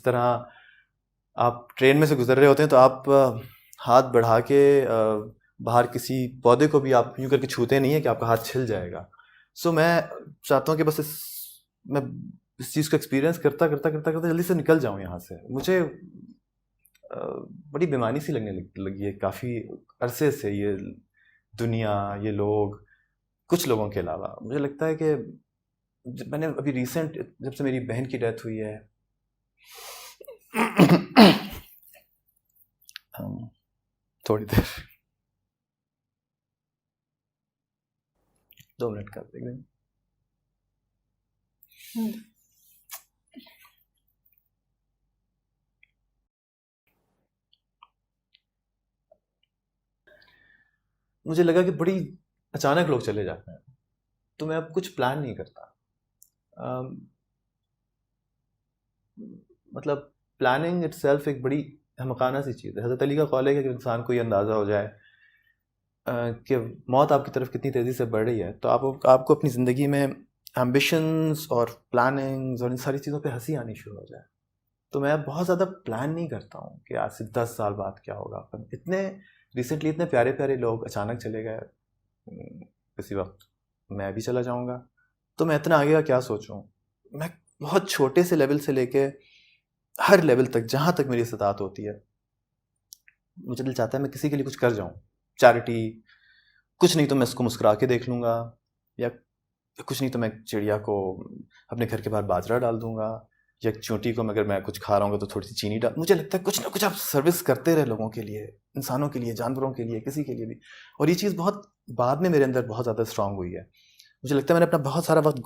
तरह आप ट्रेन में से गुजर रहे होते हैं तो आप हाथ बढ़ा के बाहर किसी पौधे को भी आप यूँ करके छूते नहीं है कि आपका हाथ छिल जाएगा। सो मैं चाहता हूँ कि बस मैं इस चीज़ को एक्सपीरियंस करता करता करता करता जल्दी से निकल जाऊँ यहाँ से। मुझे बड़ी बेमानी सी लगने लगी है काफ़ी अरसे से, ये दुनिया, ये लोग, कुछ लोगों के अलावा। मुझे लगता है कि मैंने अभी रिसेंट, जब से मेरी बहन की डेथ हुई है थोड़ी देर 2 मिनट का ब्रेक दें। मुझे लगा कि बड़ी अचानक लोग चले जाते हैं, तो मैं अब कुछ प्लान नहीं करता। मतलब प्लानिंग इटसेल्फ एक बड़ी हमकाना सी चीज़ है। हज़रत अली का कौल है कि इंसान को ये अंदाज़ा हो जाए कि मौत आपकी तरफ कितनी तेज़ी से बढ़ रही है, तो आपको अपनी ज़िंदगी में एम्बिशंस और प्लानिंग्स और इन सारी चीज़ों पे हंसी आनी शुरू हो जाए। तो मैं बहुत ज़्यादा प्लान नहीं करता हूँ कि आज से 10 साल बाद क्या होगा। पर इतने रिसेंटली इतने प्यारे प्यारे लोग अचानक चले गए, किसी वक्त मैं भी चला जाऊँगा, तो मैं इतना आगे का क्या सोचूं। मैं बहुत छोटे से लेवल से लेके हर लेवल तक, जहाँ तक मेरी इस्तात होती है, मुझे दिल चाहता है मैं किसी के लिए कुछ कर जाऊँ। चैरिटी, कुछ नहीं तो मैं उसको मुस्कुरा के देख लूँगा, या कुछ नहीं तो मैं चिड़िया को अपने घर के बाहर बाजरा डाल दूँगा, या चूंटी को अगर मैं कुछ खा रहा हूँ तो थोड़ी सी चीनी डाल। मुझे लगता है कुछ ना कुछ आप सर्विस करते रहे लोगों के लिए, इंसानों के लिए, जानवरों के लिए, किसी के लिए भी। और ये चीज़ बहुत बाद में मेरे अंदर बहुत ज़्यादा स्ट्रांग हुई है। मुझे लगता है मैंने अपना बहुत सारा वक्त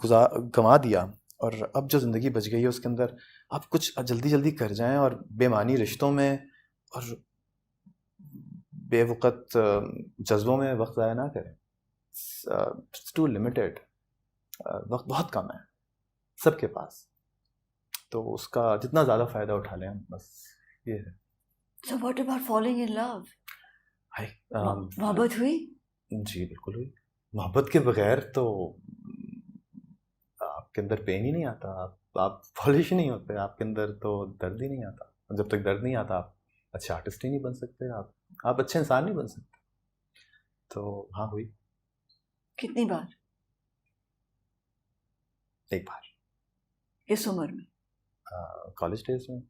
गंवा दिया, और अब जो ज़िंदगी बच गई है उसके अंदर आप कुछ जल्दी जल्दी कर जाएं, और बेमानी रिश्तों में और बेवक़्त जज्बों में वक्त ज़ाया ना करें। इट्स टू लिमिटेड, वक्त बहुत कम है सबके पास, तो उसका जितना ज़्यादा फ़ायदा उठा लें हम, बस ये है। So what about falling in love? हाय, मोहब्बत हुई? जी बिल्कुल हुई। मोहब्बत के बगैर तो आपके अंदर पेन ही नहीं आता, आप पॉलिश ही नहीं होते, आपके अंदर तो दर्द ही नहीं आता। जब तक दर्द नहीं आता आप अच्छे आर्टिस्ट ही नहीं बन सकते, आप अच्छे इंसान नहीं बन सकते। तो हाँ, हुई। कितनी बार? एक बार, इस उम्र में? कॉलेज डेज में।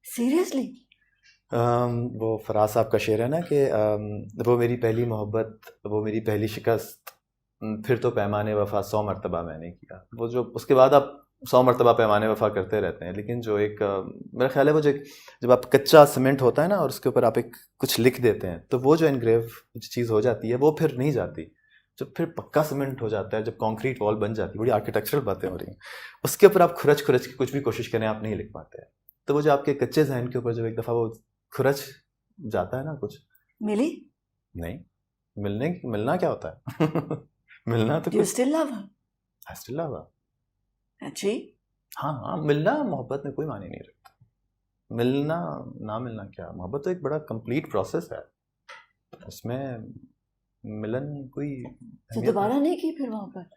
सीरियसली? वो फराज साहब का शेर है ना कि वो मेरी पहली मोहब्बत, वो मेरी पहली शिकस्त, फिर तो पैमाने वफ़ा 100 मरतबा मैंने किया। वो जो उसके बाद आप 100 मरतबा पैमाने वफ़ा करते रहते हैं, लेकिन जो एक मेरा ख्याल है वो जो जब आप कच्चा सीमेंट होता है ना और उसके ऊपर आप एक कुछ लिख देते हैं, तो वो जो इनग्रेव चीज़ हो जाती है वो फिर नहीं जाती। जब फिर पक्का सीमेंट हो जाता है, जब कंक्रीट वॉल बन जाती है, बड़ी आर्किटेक्चरल बातें हो रही हैं, उसके ऊपर आप खुरच खुरच के कुछ भी कोशिश करें आप नहीं लिख पाते हैं। तो वो जो आपके कच्चे जहन के ऊपर जब एक दफ़ा वो खुरच जाता है ना कुछ। मिली? नहीं, मिलना क्या होता है मिलना तो Do you कुछ still love her? I still love her। अच्छी? हाँ, मिलना मोहब्बत में कोई मायने नहीं रखता। मिलना ना मिलना क्या, मोहब्बत तो एक बड़ा कंप्लीट प्रोसेस है, उसमें मिलन कोई तो दोबारा नहीं की फिर मोहब्बत?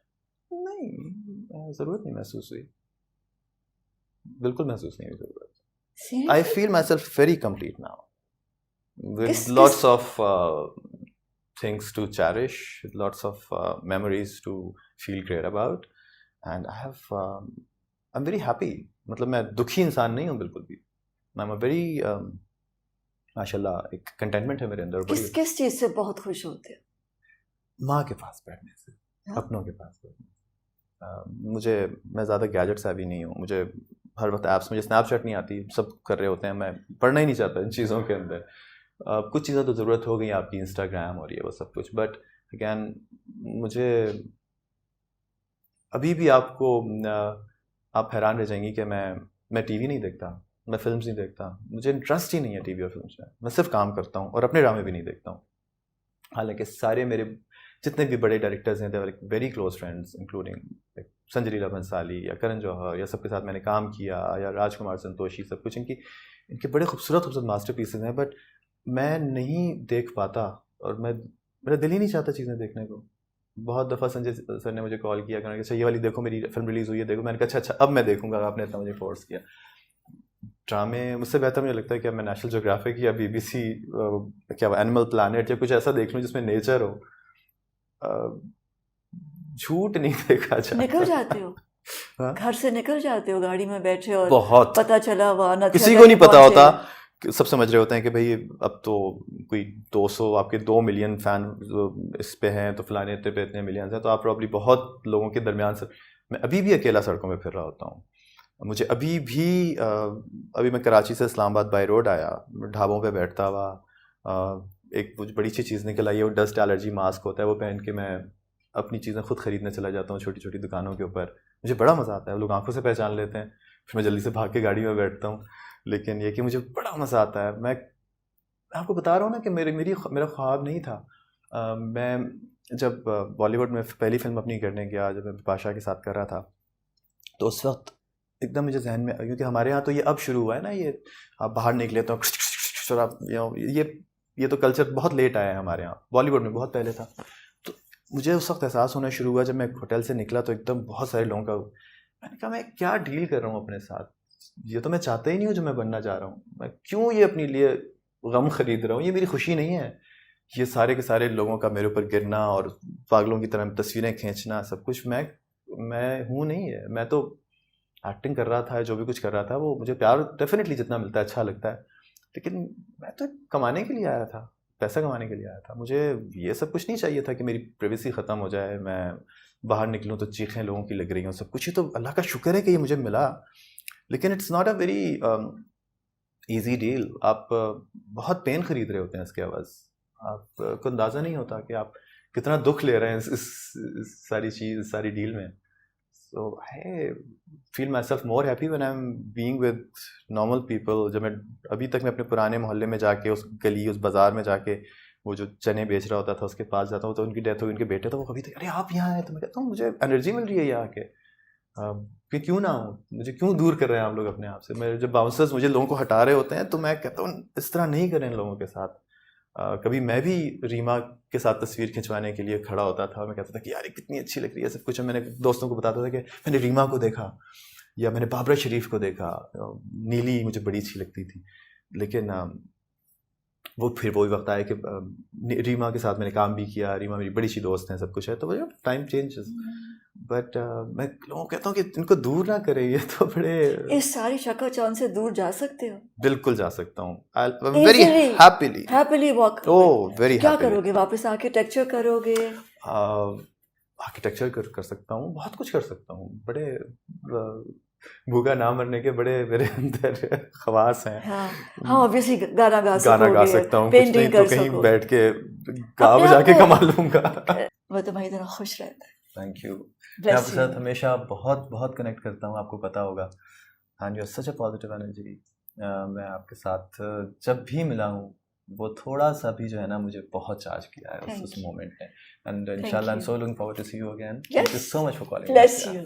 नहीं, ज़रूरत नहीं महसूस हुई, बिल्कुल महसूस नहीं हुई ज़रूरत। I feel myself very complete now, with lots of things to cherish, lots of memories to feel great about, and I'm very happy। मतलब मैं दुखी इंसान नहीं हूँ बिल्कुल भी। I'm a very माशाल्लाह एक कंटेंटमेंट है मेरे अंदर। किस चीज़ से बहुत खुश होते हो? माँ के पास बैठने से, अपनों के पास बैठने। मैं ज़्यादा गैजेट से भी नहीं हूँ। मुझे हर वक्त ऐप्स, मुझे स्नैपचैट नहीं आती, सब कर रहे होते हैं, मैं पढ़ना ही नहीं चाहता इन चीज़ों के अंदर। कुछ चीज़ें तो ज़रूरत हो गई आपकी, इंस्टाग्राम और ये वो सब कुछ, बट अगैन मुझे अभी भी आप हैरान रह जाएंगी कि मैं टीवी नहीं देखता, मैं फिल्म्स नहीं देखता, मुझे इंटरेस्ट ही नहीं है टीवी और फिल्म्स में। मैं सिर्फ काम करता हूँ और अपने ड्रामे भी नहीं देखता हूँ। हालांकि सारे मेरे जितने भी बड़े डायरेक्टर्स हैं, they are very close friends, including Sanjay Leela Bhansali या करण जौहर, या सबके साथ मैंने काम किया, या राजकुमार संतोषी, सब कुछ इनके बड़े खूबसूरत मास्टरपीसेस हैं, बट मैं नहीं देख पाता, और मेरा दिल ही नहीं चाहता चीज़ें देखने को। बहुत दफ़ा संजय सर ने मुझे कॉल किया, कहना अच्छा ये वाली देखो, मेरी फिल्म रिलीज़ हुई है, देखो। मैंने कहा अच्छा अब मैं देखूंगा, आपने इतना मुझे फोर्स किया। ड्रामे मुझसे बेहतर मुझे लगता है कि मैं नेशनल ज्योग्राफिक या BBC क्या एनिमल प्लैनेट या कुछ ऐसा देख लूँ जिसमें नेचर हो। झूठ नहीं देखा जाता। निकल जाते हो हाँ? घर से निकल जाते हो गाड़ी में बैठे और बहुत पता चला वहाँ नथिया किसी को गली नहीं पता पहुंचे। होता, सब समझ रहे होते हैं कि भाई अब तो कोई 200 आपके 2 मिलियन फैन इस पे हैं, तो फलाने इतने पे इतने मिलियंस हैं, तो आप प्रॉब्ली बहुत लोगों के दरमियान से। मैं अभी भी अकेला सड़कों में फिर रहा होता हूँ। मुझे अभी भी अभी मैं कराची से इस्लामाबाद बाई रोड आया, ढाबों पे बैठता हुआ, एक मुझे बड़ी अच्छी चीज़ निकल आई है, वो डस्ट एलर्जी मास्क होता है, वो पहन के मैं अपनी चीज़ें खुद ख़रीदने चला जाता हूँ छोटी छोटी दुकानों के ऊपर। मुझे बड़ा मज़ा आता है, लोग आंखों से पहचान लेते हैं, फिर मैं जल्दी से भाग के गाड़ी में बैठता हूँ। लेकिन ये कि मुझे बड़ा मज़ा आता है। मैं आपको बता रहा हूँ ना कि मेरा ख्वाब नहीं था। मैं जब बॉलीवुड में पहली फिल्म अपनी करने गया, जब मैं बादशाह के साथ कर रहा था, तो उस वक्त एकदम मुझे जहन में, क्योंकि हमारे यहाँ तो ये अब शुरू हुआ है ना, ये आप बाहर निकले तो और आप ये तो कल्चर बहुत लेट आया है हमारे यहाँ, बॉलीवुड में बहुत पहले था। तो मुझे उस वक्त एहसास होना शुरू हुआ जब मैं होटल से निकला तो एकदम बहुत सारे लोगों का, मैंने कहा मैं क्या डील कर रहा हूँ अपने साथ, ये तो मैं चाहता ही नहीं हूँ जो मैं बनना चाह रहा हूँ, मैं क्यों ये अपने लिए गम खरीद रहा हूँ, ये मेरी खुशी नहीं है। ये सारे के सारे लोगों का मेरे ऊपर गिरना और पागलों की तरह तस्वीरें खींचना, सब कुछ मैं हूँ नहीं है। मैं तो एक्टिंग कर रहा था, जो भी कुछ कर रहा था, वो मुझे प्यार डेफिनेटली जितना मिलता है अच्छा लगता है, लेकिन मैं तो कमाने के लिए आया था, पैसा कमाने के लिए आया था। मुझे ये सब कुछ नहीं चाहिए था कि मेरी प्राइवेसी ख़त्म हो जाए, मैं बाहर निकलूँ तो चीखें लोगों की लग रही हों, सब कुछ ही तो अल्लाह का शुक्र है कि ये मुझे मिला। लेकिन it's not a very easy deal. आप बहुत पेन खरीद रहे होते हैं इसके अवज़, आपको अंदाज़ा नहीं होता कि आप कितना दुख ले रहे हैं इस सारी डील में। So I feel myself more happy when I'm being with normal people। जब मैं अभी तक मैं अपने पुराने मोहल्ले में जाके, उस गली, उस बाज़ार में जाके, वो जो चने बेच रहा होता था उसके पास जाता हूँ, तो उनकी डेथ हुई, उनके बेटे, तो वो कभी तक अरे आप यहाँ आए, तो मैं कहता हूँ मुझे एनर्जी मिल रही है यहाँ आके, कि क्यों ना हूँ, मुझे क्यों दूर कर रहे हैं आप लोग अपने आप से। मेरे जब बाउंसर्स मुझे लोगों को हटा रहे होते हैं तो मैं कहता हूँ इस तरह नहीं करें लोगों के साथ। कभी मैं भी रीमा के साथ तस्वीर खिंचवाने के लिए खड़ा होता था, मैं कहता था कि यार ये कितनी अच्छी लग रही है सब कुछ। मैंने दोस्तों को बताता था कि मैंने रीमा को देखा या मैंने बाबरा शरीफ को देखा, नीली मुझे बड़ी अच्छी लगती थी। लेकिन वो फिर वही वक्त आया कि रीमा के साथ मैंने काम भी किया, रीमा मेरी बड़ी अच्छी दोस्त हैं, सब कुछ है, तो वो टाइम चेंजेस। बट मैं लोगों को कहता हूँ कि इनको दूर ना करें, ये तो बड़े इस सारी चकाचौंध से दूर जा सकते हो। बिल्कुल जा सकता हूँ, वेरी हैप्पीली वॉक। वेरी क्या हैप्पीली। करोगे, वापस आर्किटेक्चर करोगे? आर्किटेक्चर कर सकता हूँ, बहुत कुछ कर सकता हूँ, बड़े भूखा ना मरने के बड़े मेरे अंदर ख्वास हैं। हाँ ऑब्वियसली गाना गा सकता हूँ, कुछ नहीं तो कहीं बैठ के गा बजा के कमा लूंगा। वो तुम्हारी तरह खुश रहता है। Thank you. मैं आपके साथ हमेशा बहुत बहुत कनेक्ट करता हूँ, आपको पता होगा, and you are such a positive energy. मैं आपके साथ जब भी मिला हूँ, वो थोड़ा सा भी जो है ना मुझे बहुत चार्ज किया है उस मोमेंट ने, एंड इंशाल्लाह I am so looking forward to see you again. Thank you so much for calling. Bless you.